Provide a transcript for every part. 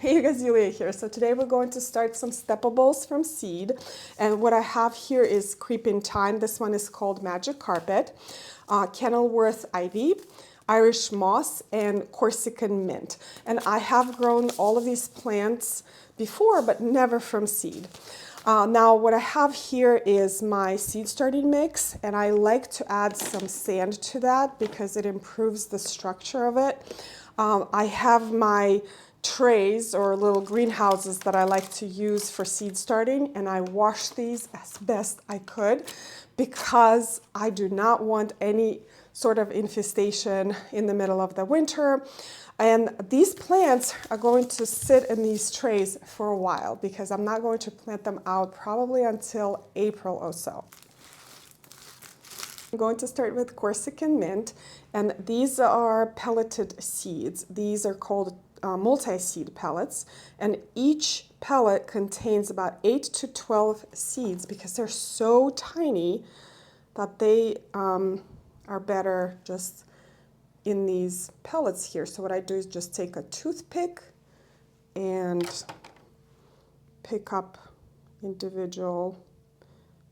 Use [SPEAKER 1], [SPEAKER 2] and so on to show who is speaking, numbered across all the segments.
[SPEAKER 1] Hey you guys, Yulia here. So today we're going to start some steppables from seed. And what I have here is Creeping Thyme. This one is called Magic Carpet, Kenilworth Ivy, Irish Moss, and Corsican Mint. And I have grown all of these plants before, but never from seed. Now what I have here is my seed starting mix, and I like to add some sand to that because it improves the structure of it. I have my trays or little greenhouses that I like to use for seed starting, and I wash these as best I could because I do not want any sort of infestation in the middle of the winter. And these plants are going to sit in these trays for a while because I'm not going to plant them out probably until April or so. I'm going to start with Corsican Mint, and these are pelleted seeds. These are called multi-seed pellets, and each pellet contains about 8 to 12 seeds because they're so tiny that they are better just in these pellets here. So what I do is just take a toothpick and pick up individual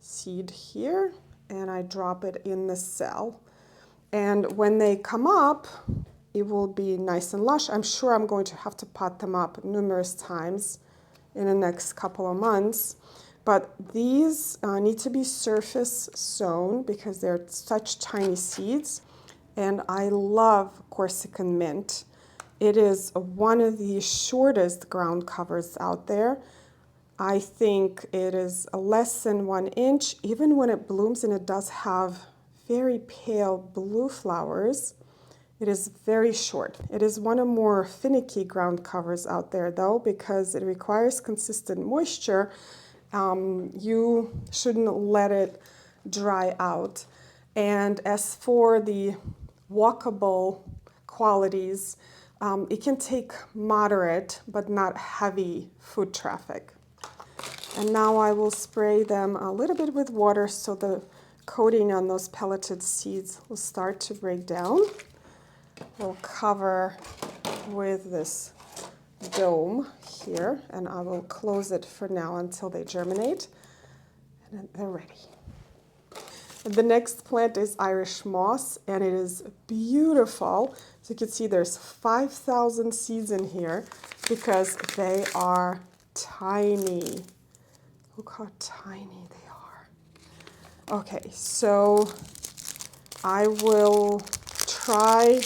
[SPEAKER 1] seed here, and I drop it in the cell. And when they come up, it will be nice and lush. I'm sure I'm going to have to pot them up numerous times in the next couple of months. But these need to be surface sown because they're such tiny seeds. And I love Corsican Mint. It is one of the shortest ground covers out there. I think it is less than 1 inch. Even when it blooms, and it does have very pale blue flowers, it is very short. It is one of more finicky ground covers out there though, because it requires consistent moisture. You shouldn't let it dry out. And as for the walkable qualities, it can take moderate but not heavy foot traffic. And now I will spray them a little bit with water so the coating on those pelleted seeds will start to break down. We'll cover with this dome here, and I will close it for now until they germinate, and then they're ready. The next plant is Irish Moss, and it is beautiful. So you can see there's 5,000 seeds in here because they are tiny. Look how tiny they are. Okay, so I will try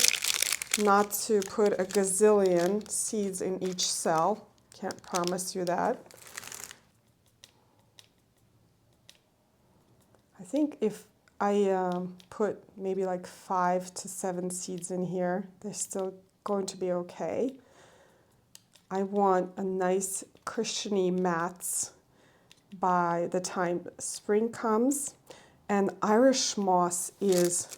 [SPEAKER 1] not to put a gazillion seeds in each cell. Can't promise you that. I think if I put maybe like 5 to 7 seeds in here, they're still going to be okay. I want a nice cushiony mats by the time spring comes. And Irish Moss is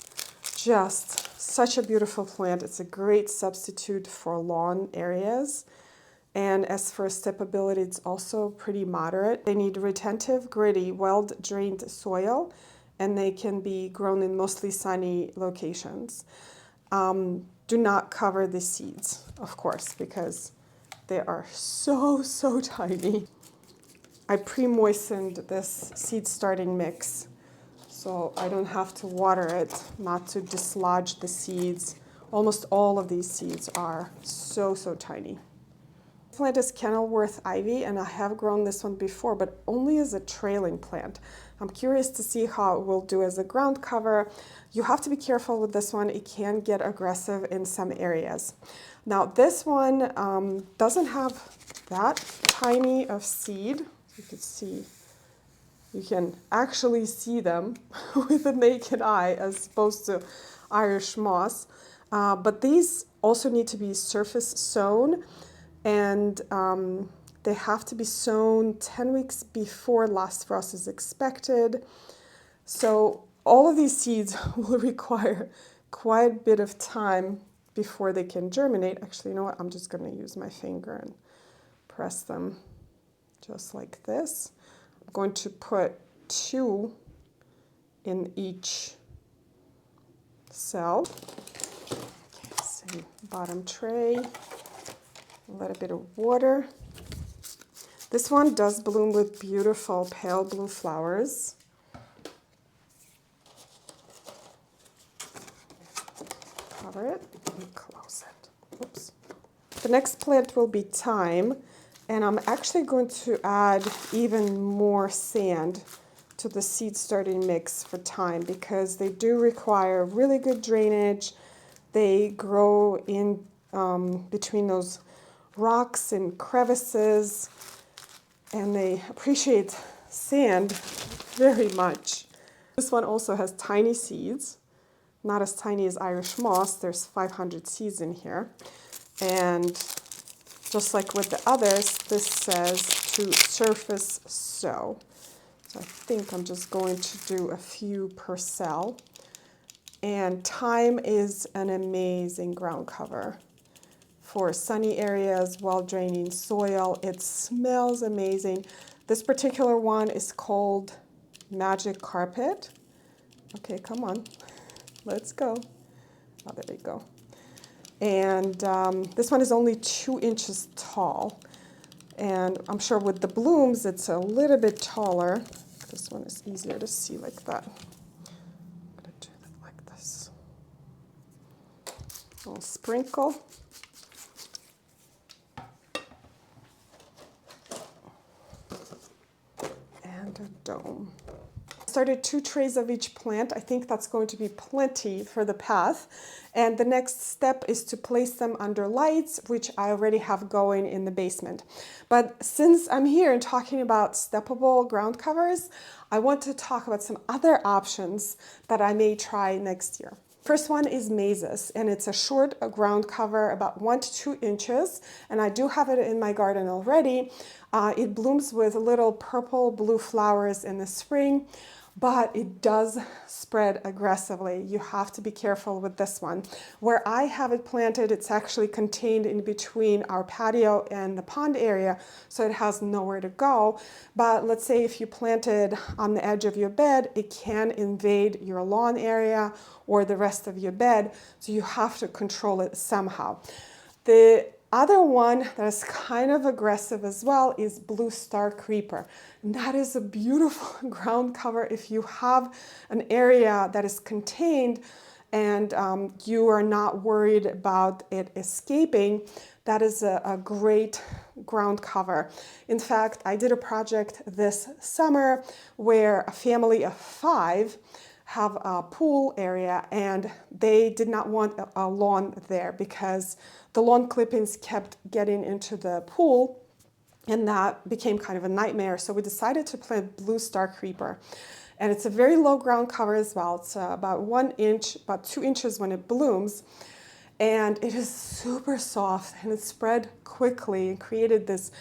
[SPEAKER 1] just such a beautiful plant. It's a great substitute for lawn areas. And as for stepability, it's also pretty moderate. They need retentive, gritty, well-drained soil, and they can be grown in mostly sunny locations. Do not cover the seeds, of course, because they are so tiny. I pre-moistened this seed starting mix so I don't have to water it, not to dislodge the seeds. Almost all of these seeds are so tiny. This plant is Kenilworth Ivy, and I have grown this one before, but only as a trailing plant. I'm curious to see how it will do as a ground cover. You have to be careful with this one. It can get aggressive in some areas. Now this one doesn't have that tiny of seed. You can see, you can actually see them with the naked eye as opposed to Irish Moss. But these also need to be surface sown, and they have to be sown 10 weeks before last frost is expected. So all of these seeds will require quite a bit of time before they can germinate. Actually, you know what? I'm just going to use my finger and press them just like this. I'm going to put 2 in each cell. Okay, same bottom tray. A little bit of water. This one does bloom with beautiful pale blue flowers. Cover it and close it. Oops. The next plant will be thyme, and I'm actually going to add even more sand to the seed starting mix for thyme because they do require really good drainage. They grow in between those rocks and crevices, and they appreciate sand very much. This one also has tiny seeds, not as tiny as Irish moss. There's 500 seeds in here. And just like with the others, this says to surface sow. So I think I'm just going to do a few per cell. And thyme is an amazing ground cover for sunny areas, well-draining soil. It smells amazing. This particular one is called Magic Carpet. Okay, come on, let's go. Oh, there we go. And this one is only 2 inches tall. And I'm sure with the blooms, it's a little bit taller. This one is easier to see like that. I'm gonna do it like this. A little sprinkle. And a dome. Started 2 trays of each plant. I think that's going to be plenty for the path. And the next step is to place them under lights, which I already have going in the basement. But since I'm here and talking about stepable ground covers, I want to talk about some other options that I may try next year. First one is Mazus, and it's a short ground cover, about 1 to 2 inches, and I do have it in my garden already. It blooms with little purple blue flowers in the spring, but it does spread aggressively. You have to be careful with this one. Where I have it planted, it's actually contained in between our patio and the pond area, so it has nowhere to go. But let's say if you planted on the edge of your bed, it can invade your lawn area or the rest of your bed, so you have to control it somehow. The other one that is kind of aggressive as well is Blue Star Creeper. And that is a beautiful ground cover if you have an area that is contained and you are not worried about it escaping. That is a great ground cover. In fact, I did a project this summer where a family of 5 have a pool area, and they did not want a lawn there because the lawn clippings kept getting into the pool, and that became kind of a nightmare. So we decided to plant Blue Star Creeper. And it's a very low ground cover as well. It's about 1 inch, about 2 inches when it blooms. And it is super soft, and it spread quickly and created this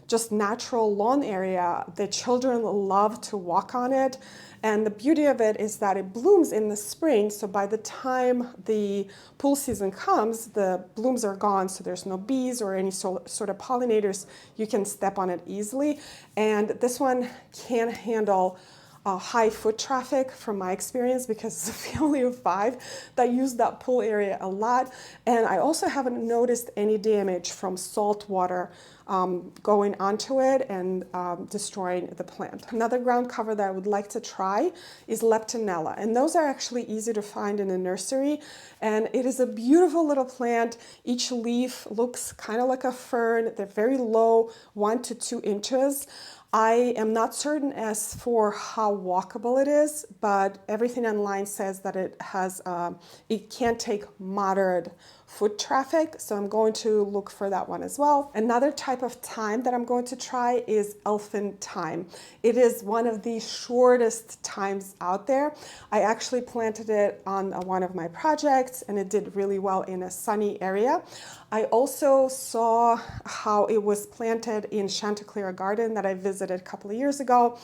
[SPEAKER 1] just natural lawn area. The children love to walk on it. And the beauty of it is that it blooms in the spring. So by the time the pool season comes, the blooms are gone. So there's no bees or any sort of pollinators. You can step on it easily. And this one can handle high foot traffic from my experience because it's a family of 5 that use that pool area a lot. And I also haven't noticed any damage from salt water going onto it and destroying the plant. Another ground cover that I would like to try is Leptinella. And those are actually easy to find in a nursery. And it is a beautiful little plant. Each leaf looks kind of like a fern. They're very low, 1 to 2 inches. I am not certain as for how walkable it is, but everything online says that it has, it can take moderate foot traffic, so I'm going to look for that one as well. Another type of thyme that I'm going to try is Elfin Thyme. It is one of the shortest thymes out there. I actually planted it on one of my projects, and it did really well in a sunny area. I also saw how it was planted in Chanticleer Garden that I visited a couple of years ago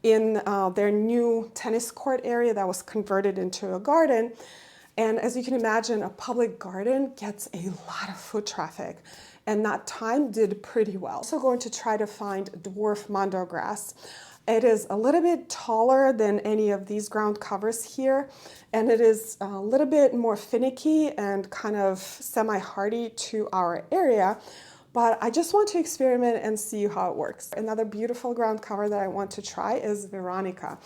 [SPEAKER 1] in their new tennis court area that was converted into a garden. And as you can imagine, a public garden gets a lot of foot traffic, and that thyme did pretty well. Also going to try to find Dwarf Mondo Grass. It is a little bit taller than any of these ground covers here, and it is a little bit more finicky and kind of semi-hardy to our area. but I just want to experiment and see how it works. Another beautiful ground cover that I want to try is Veronica.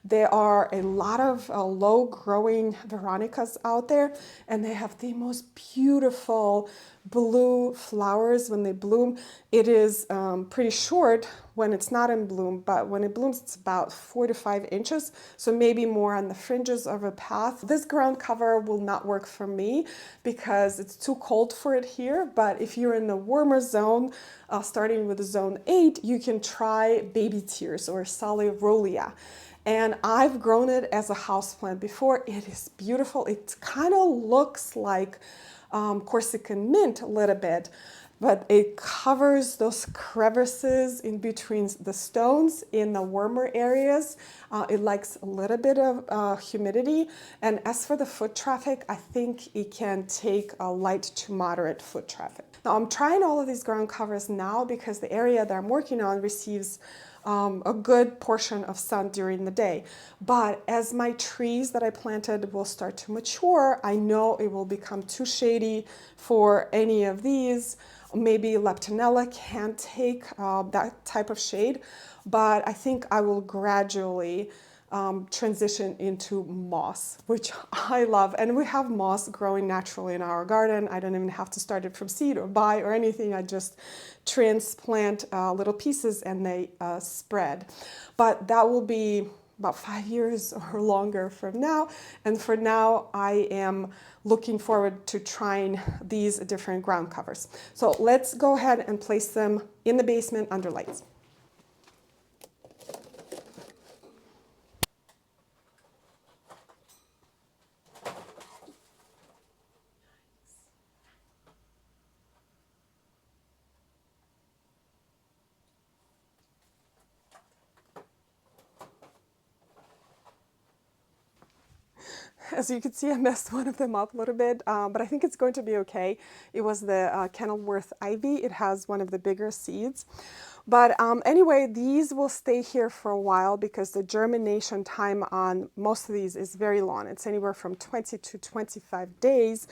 [SPEAKER 1] There are a lot of low-growing Veronicas out there, and they have the most beautiful blue flowers when they bloom. It is pretty short when it's not in bloom, but when it blooms, it's about 4 to 5 inches, so maybe more on the fringes of a path. This ground cover will not work for me because it's too cold for it here, but if you're in the warmer zone, starting with zone 8, you can try baby tears or Soleirolia. And I've grown it as a houseplant before. It is beautiful. It kind of looks like Corsican mint a little bit, but it covers those crevices in between the stones in the warmer areas. It likes a little bit of humidity. And as for the foot traffic, I think it can take a light to moderate foot traffic. Now I'm trying all of these ground covers now because the area that I'm working on receives a good portion of sun during the day. But as my trees that I planted will start to mature, I know it will become too shady for any of these. Maybe Leptinella can't take that type of shade, but I think I will gradually transition into moss, which I love. And we have moss growing naturally in our garden. I don't even have to start it from seed or buy or anything. I just transplant little pieces and they spread. But that will be about 5 years or longer from now. And for now, I am looking forward to trying these different ground covers. So let's go ahead and place them in the basement under lights. As you can see, I messed one of them up a little bit, but I think it's going to be okay. It was the Kenilworth Ivy. It has one of the bigger seeds. But anyway, these will stay here for a while because the germination time on most of these is very long. It's anywhere from 20 to 25 days.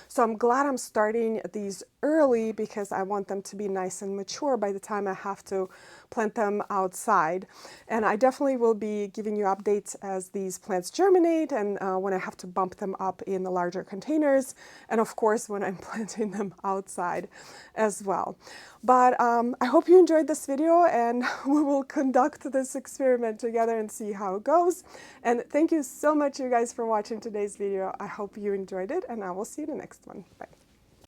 [SPEAKER 1] So I'm glad I'm starting these early because I want them to be nice and mature by the time I have to plant them outside. And I definitely will be giving you updates as these plants germinate and when I have to bump them up in the larger containers. And of course, when I'm planting them outside as well. But I hope you enjoyed this video and we will conduct this experiment together and see how it goes. And thank you so much, you guys, for watching today's video. I hope you enjoyed it and I will see you in the next one. Bye.